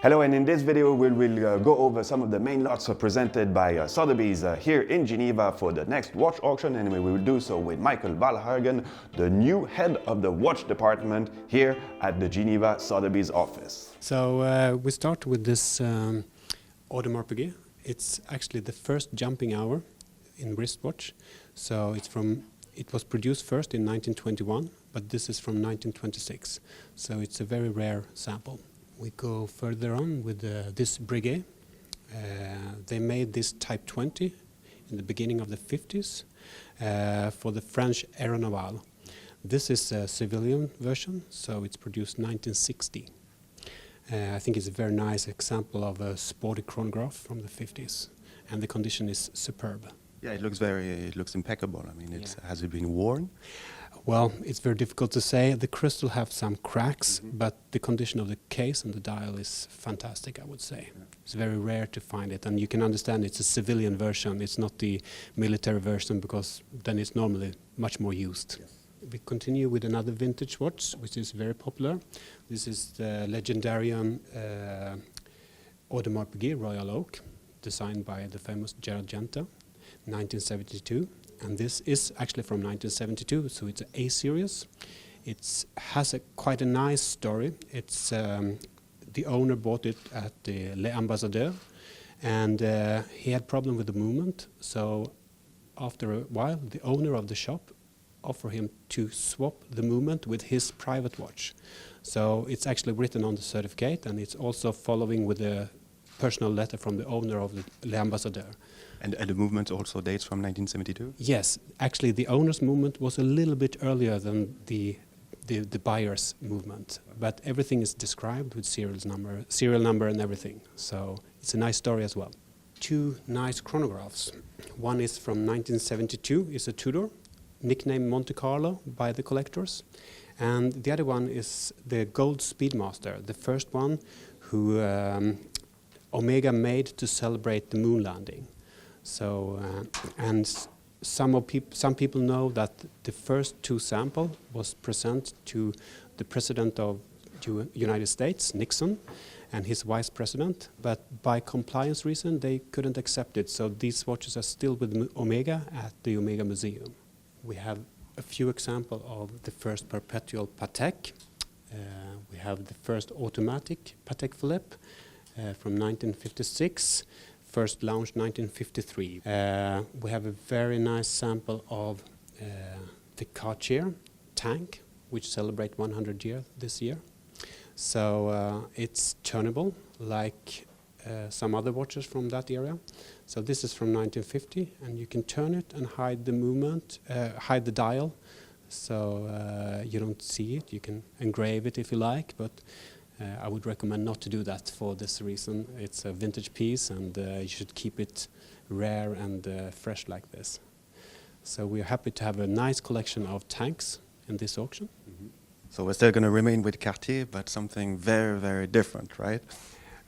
Hello, and in this video we will go over some of the main lots presented by Sotheby's here in Geneva for the next watch auction, and we will do so with Michael Valhagen, the new head of the watch department here at the Geneva Sotheby's office. So we start with this Audemars Piguet. It's actually the first jumping hour in wristwatch. So it was produced first in 1921, but this is from 1926. So it's a very rare sample. We go further on with this Breguet. They made this Type 20 in the beginning of the 50s for the French Enamel. This is a civilian version, so it's produced 1960. I think it's a very nice example of a sporty chronograph from the 50s, and the condition is superb. Yeah, it looks impeccable. I mean, has it been worn? Well, it's very difficult to say. The crystal have some cracks, but the condition of the case and the dial is fantastic, I would say. Yeah. It's very rare to find it, and you can understand it's a civilian version. It's not the military version, because then it's normally much more used. Yes. We continue with another vintage watch, which is very popular. This is the legendarian Audemars Piguet Royal Oak, designed by the famous Gerald Genta, 1972. And this is actually from 1972, so it's an A series. It has quite a nice story. It's the owner bought it at the Les Ambassadeurs, and he had problem with the movement. So after a while, the owner of the shop offered him to swap the movement with his private watch. So it's actually written on the certificate, and it's also following with a personal letter from the owner of the Les Ambassadeurs. And the movement also dates from 1972? Yes, actually the owner's movement was a little bit earlier than the buyer's movement, but everything is described with serial number and everything. So it's a nice story as well. Two nice chronographs. One is from 1972, it's a Tudor, nicknamed Monte Carlo by the collectors. And the other one is the Gold Speedmaster, the first one who Omega made to celebrate the moon landing. So, and some people know that the first two sample was presented to the President of United States, Nixon, and his Vice President, but by compliance reason they couldn't accept it. So these watches are still with Omega at the Omega Museum. We have a few examples of the first perpetual Patek. We have the first automatic Patek Philippe from 1956. First launched 1953. We have a very nice sample of the Cartier tank, which celebrate 100 years this year. So it's turnable, like some other watches from that era. So this is from 1950, and you can turn it and hide the movement, hide the dial, so you don't see it. You can engrave it if you like, but I would recommend not to do that for this reason. It's a vintage piece, and you should keep it rare and fresh like this. So we're happy to have a nice collection of tanks in this auction. Mm-hmm. So we're still going to remain with Cartier, but something very, very different, right?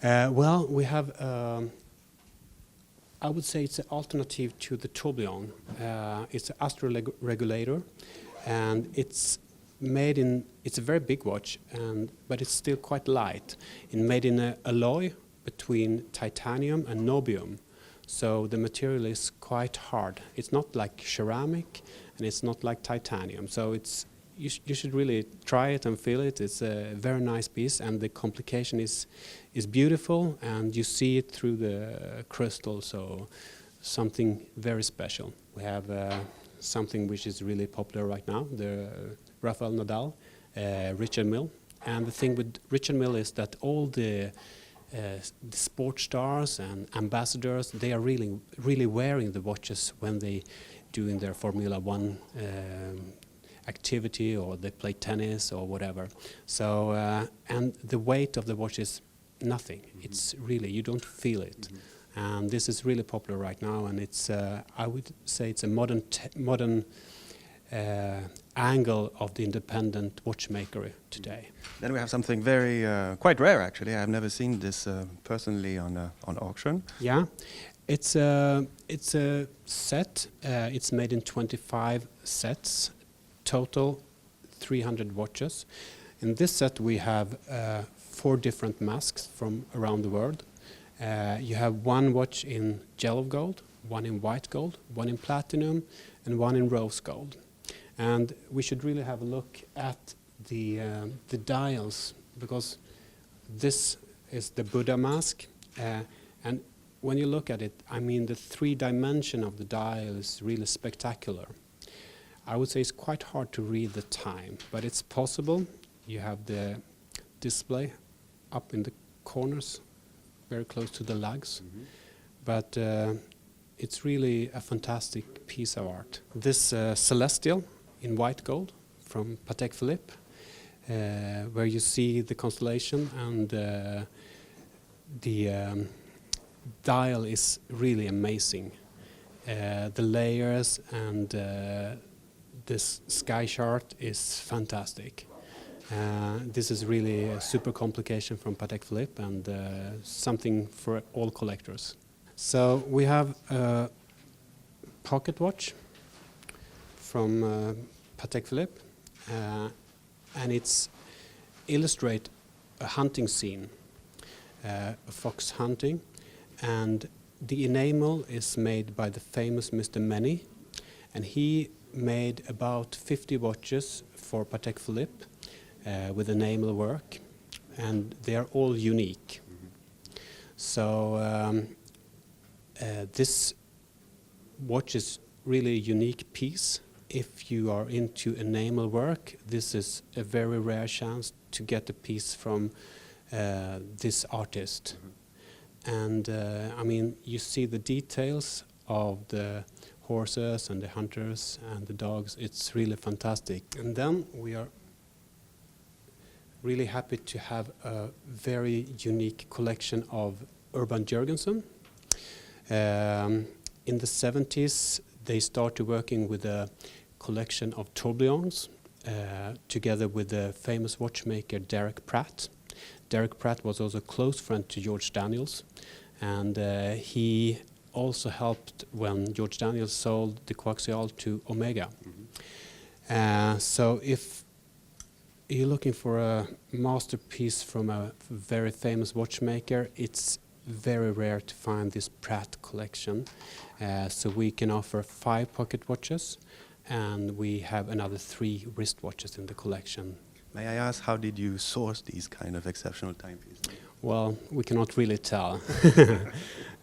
Well, we have, I would say it's an alternative to the tourbillon. It's an astro regulator, and it's a very big watch, but it's still quite light. It's made in an alloy between titanium and niobium, so the material is quite hard. It's not like ceramic, and it's not like titanium. So you should really try it and feel it. It's a very nice piece, and the complication is beautiful, and you see it through the crystal. So something very special. We have something which is really popular right now, the Rafael Nadal, Richard Mille. And the thing with Richard Mille is that all the sports stars and ambassadors, they are really wearing the watches when they doing their Formula One activity, or they play tennis or whatever. So and the weight of the watch is nothing. Mm-hmm. It's really, you don't feel it. Mm-hmm. And this is really popular right now, and it's I would say it's a modern angle of the independent watchmaker today. Then we have something very quite rare, actually. I've never seen this personally on auction. Yeah, it's a set. It's made in 25 sets, total 300 watches. In this set we have 4 different masks from around the world. You have one watch in yellow gold, one in white gold, one in platinum, and one in rose gold. And we should really have a look at the dials, because this is the Buddha mask, and when you look at it, I mean, the 3 dimension of the dial is really spectacular. I would say it's quite hard to read the time, but it's possible. You have the display up in the corners, very close to the lugs, but it's really a fantastic piece of art. This Celestial in white gold from Patek Philippe, where you see the constellation, and the dial is really amazing. The layers and this sky chart is fantastic. This is really a super complication from Patek Philippe, and something for all collectors. So we have a pocket watch from Patek Philippe, and it's illustrate a hunting scene, a fox hunting, and the enamel is made by the famous Mr. Menne, and he made about 50 watches for Patek Philippe with enamel work, and they are all unique. So this watch is really a unique piece. If you are into enamel work, this is a very rare chance to get a piece from this artist. And I mean, you see the details of the horses and the hunters and the dogs. It's really fantastic. And then we are really happy to have a very unique collection of Urban Jürgensen. In the 70s, they started working with a collection of tourbillons together with the famous watchmaker Derek Pratt. Derek Pratt was also a close friend to George Daniels, and he also helped when George Daniels sold the Coaxial to Omega. So if you're looking for a masterpiece from a very famous watchmaker, it's very rare to find this Pratt collection. So we can offer 5 pocket watches, and we have another 3 wristwatches in the collection. May I ask, how did you source these kind of exceptional timepieces? Well, we cannot really tell.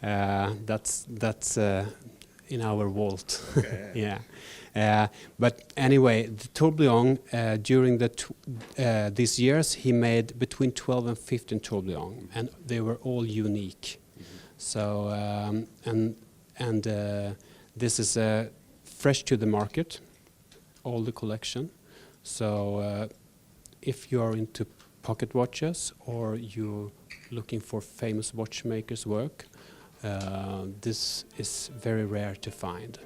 That's in our vault. Okay. Yeah. But anyway, the tourbillon during these years, he made between 12 and 15 tourbillon, and they were all unique. So and this is fresh to the market, all the collection. So if you are into pocket watches or you're looking for famous watchmakers' work, this is very rare to find.